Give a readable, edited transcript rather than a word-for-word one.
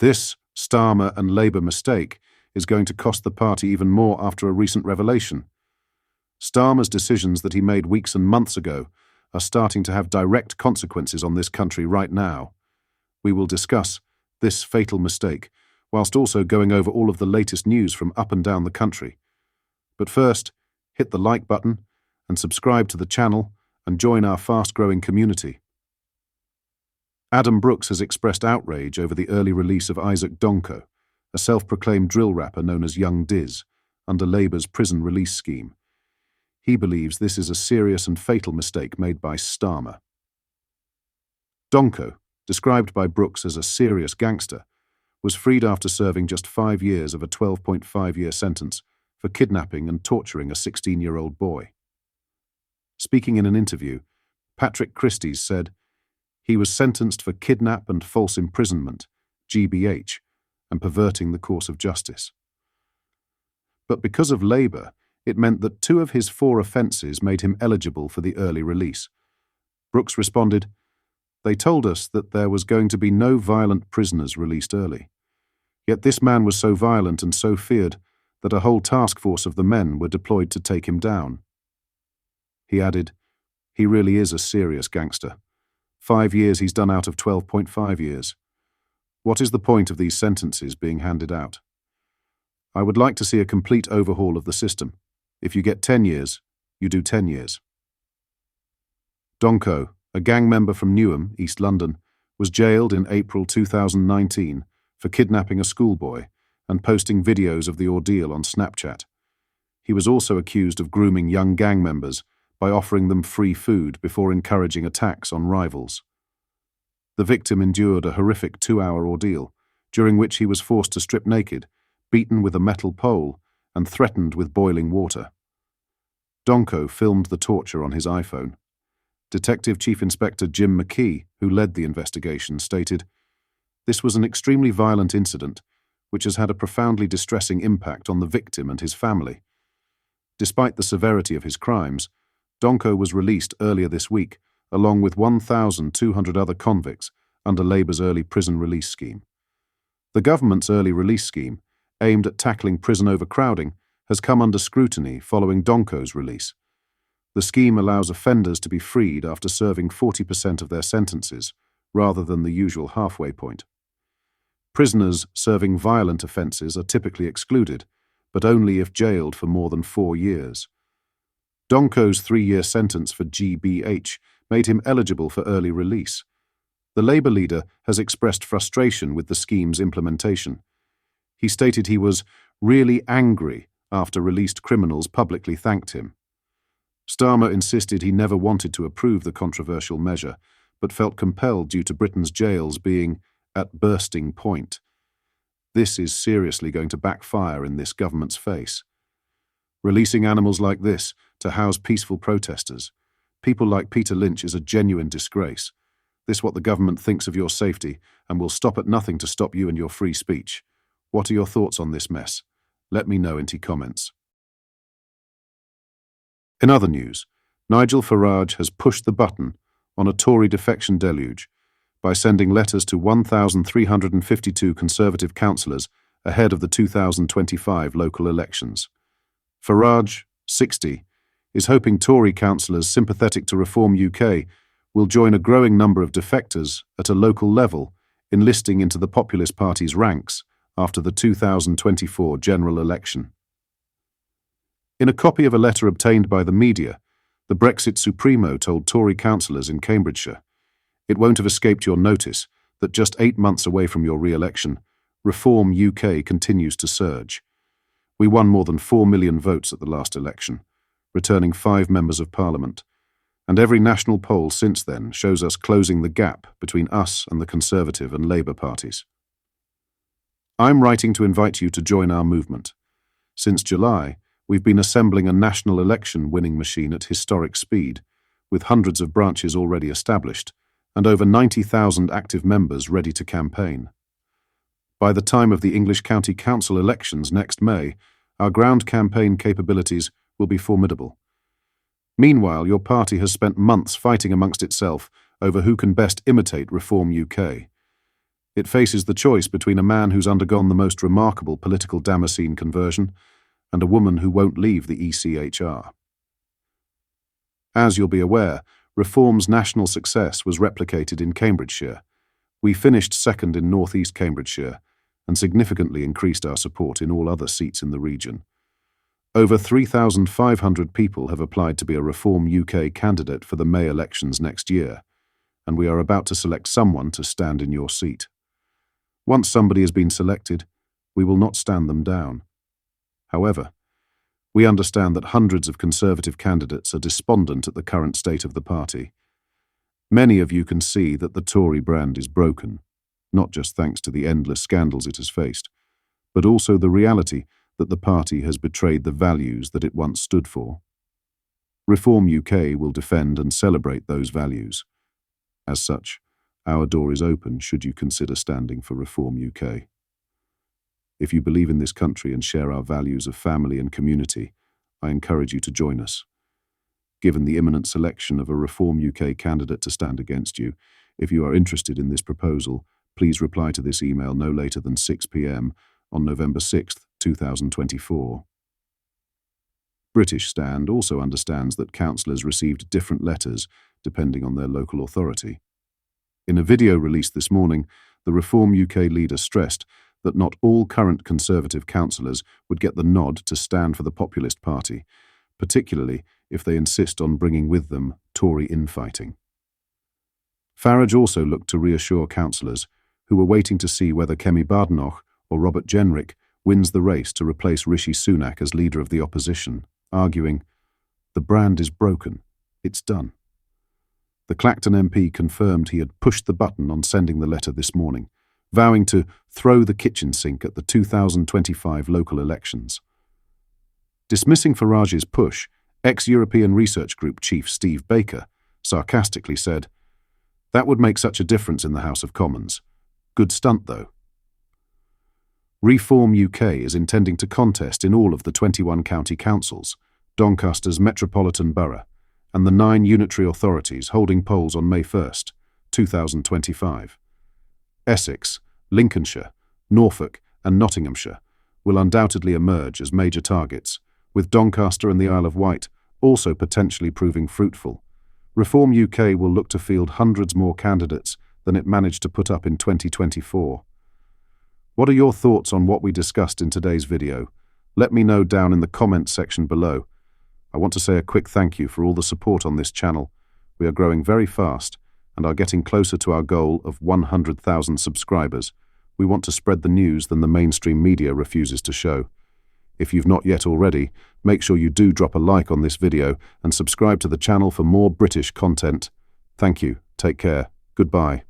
This Starmer and Labour mistake is going to cost the party even more after a recent revelation. Starmer's decisions that he made weeks and months ago are starting to have direct consequences on this country right now. We will discuss this fatal mistake, whilst also going over all of the latest news from up and down the country. But first, hit the like button and subscribe to the channel and join our fast-growing community. Adam Brooks has expressed outrage over the early release of Isaac Donko, a self-proclaimed drill rapper known as Young Diz, under Labour's prison release scheme. He believes this is a serious and fatal mistake made by Starmer. Donko, described by Brooks as a serious gangster, was freed after serving just 5 years of a 12.5-year sentence for kidnapping and torturing a 16-year-old boy. Speaking in an interview, Patrick Christys said, "He was sentenced for kidnap and false imprisonment, GBH, and perverting the course of justice." But because of Labour, it meant that 2 of his 4 offences made him eligible for the early release. Brooks responded, "They told us that there was going to be no violent prisoners released early. Yet this man was so violent and so feared that a whole task force of the men were deployed to take him down." He added, "He really is a serious gangster. 5 years he's done out of 12.5 years. What is the point of these sentences being handed out? I would like to see a complete overhaul of the system. If you get 10 years, you do 10 years." Donko, a gang member from Newham, East London, was jailed in April 2019 for kidnapping a schoolboy and posting videos of the ordeal on Snapchat. He was also accused of grooming young gang members by offering them free food before encouraging attacks on rivals. The victim endured a horrific 2-hour ordeal, during which he was forced to strip naked, beaten with a metal pole, and threatened with boiling water. Donko filmed the torture on his iPhone. Detective Chief Inspector Jim McKee, who led the investigation, stated, "This was an extremely violent incident, which has had a profoundly distressing impact on the victim and his family. Despite the severity of his crimes, Donko was released earlier this week, along with 1,200 other convicts under Labour's early prison release scheme. The government's early release scheme, aimed at tackling prison overcrowding, has come under scrutiny following Donko's release. The scheme allows offenders to be freed after serving 40% of their sentences, rather than the usual halfway point. Prisoners serving violent offences are typically excluded, but only if jailed for more than 4 years. Donko's 3-year sentence for GBH made him eligible for early release. The Labour leader has expressed frustration with the scheme's implementation. He stated he was really angry after released criminals publicly thanked him. Starmer insisted he never wanted to approve the controversial measure, but felt compelled due to Britain's jails being at bursting point. This is seriously going to backfire in this government's face. Releasing animals like this to house peaceful protesters, people like Peter Lynch, is a genuine disgrace. This what the government thinks of your safety and will stop at nothing to stop you and your free speech. What are your thoughts on this mess? Let me know in the comments. In other news, Nigel Farage has pushed the button on a Tory defection deluge by sending letters to 1,352 Conservative councillors ahead of the 2025 local elections. Farage, 60, is hoping Tory councillors sympathetic to Reform UK will join a growing number of defectors at a local level, enlisting into the Populist Party's ranks after the 2024 general election. In a copy of a letter obtained by the media, the Brexit Supremo told Tory councillors in Cambridgeshire, "It won't have escaped your notice that just 8 months away from your re-election, Reform UK continues to surge. We won more than 4 million votes at the last election, returning 5 members of Parliament, and every national poll since then shows us closing the gap between us and the Conservative and Labour parties. I'm writing to invite you to join our movement. Since July, we've been assembling a national election winning machine at historic speed, with hundreds of branches already established, and over 90,000 active members ready to campaign. By the time of the English County Council elections next May, our ground campaign capabilities will be formidable. Meanwhile, your party has spent months fighting amongst itself over who can best imitate Reform UK. It faces the choice between a man who's undergone the most remarkable political Damascene conversion and a woman who won't leave the ECHR. As you'll be aware, Reform's national success was replicated in Cambridgeshire. We finished second in North East Cambridgeshire and significantly increased our support in all other seats in the region. Over 3,500 people have applied to be a Reform UK candidate for the May elections next year, and we are about to select someone to stand in your seat. Once somebody has been selected, we will not stand them down. However, we understand that hundreds of Conservative candidates are despondent at the current state of the party. Many of you can see that the Tory brand is broken, not just thanks to the endless scandals it has faced, but also the reality that the party has betrayed the values that it once stood for. Reform UK will defend and celebrate those values. As such, our door is open should you consider standing for Reform UK. If you believe in this country and share our values of family and community, I encourage you to join us. Given the imminent selection of a Reform UK candidate to stand against you, if you are interested in this proposal, please reply to this email no later than 6 p.m. on November 6, 2024. British Stand also understands that councillors received different letters depending on their local authority. In a video released this morning, the Reform UK leader stressed that not all current Conservative councillors would get the nod to stand for the Populist Party, particularly if they insist on bringing with them Tory infighting. Farage also looked to reassure councillors who were waiting to see whether Kemi Badenoch or Robert Jenrick wins the race to replace Rishi Sunak as leader of the opposition, arguing, "The brand is broken. It's done." The Clacton MP confirmed he had pushed the button on sending the letter this morning, vowing to throw the kitchen sink at the 2025 local elections. Dismissing Farage's push, ex-European Research Group chief Steve Baker sarcastically said, "That would make such a difference in the House of Commons. Good stunt, though." Reform UK is intending to contest in all of the 21 county councils, Doncaster's Metropolitan Borough, and the 9 unitary authorities holding polls on May 1, 2025. Essex, Lincolnshire, Norfolk and Nottinghamshire will undoubtedly emerge as major targets, with Doncaster and the Isle of Wight also potentially proving fruitful. Reform UK will look to field hundreds more candidates than it managed to put up in 2024. What are your thoughts on what we discussed in today's video? Let me know down in the comments section below. I want to say a quick thank you for all the support on this channel. We are growing very fast and are getting closer to our goal of 100,000 subscribers. We want to spread the news than the mainstream media refuses to show. If you've not yet already, make sure you do drop a like on this video and subscribe to the channel for more British content. Thank you. Take care. Goodbye.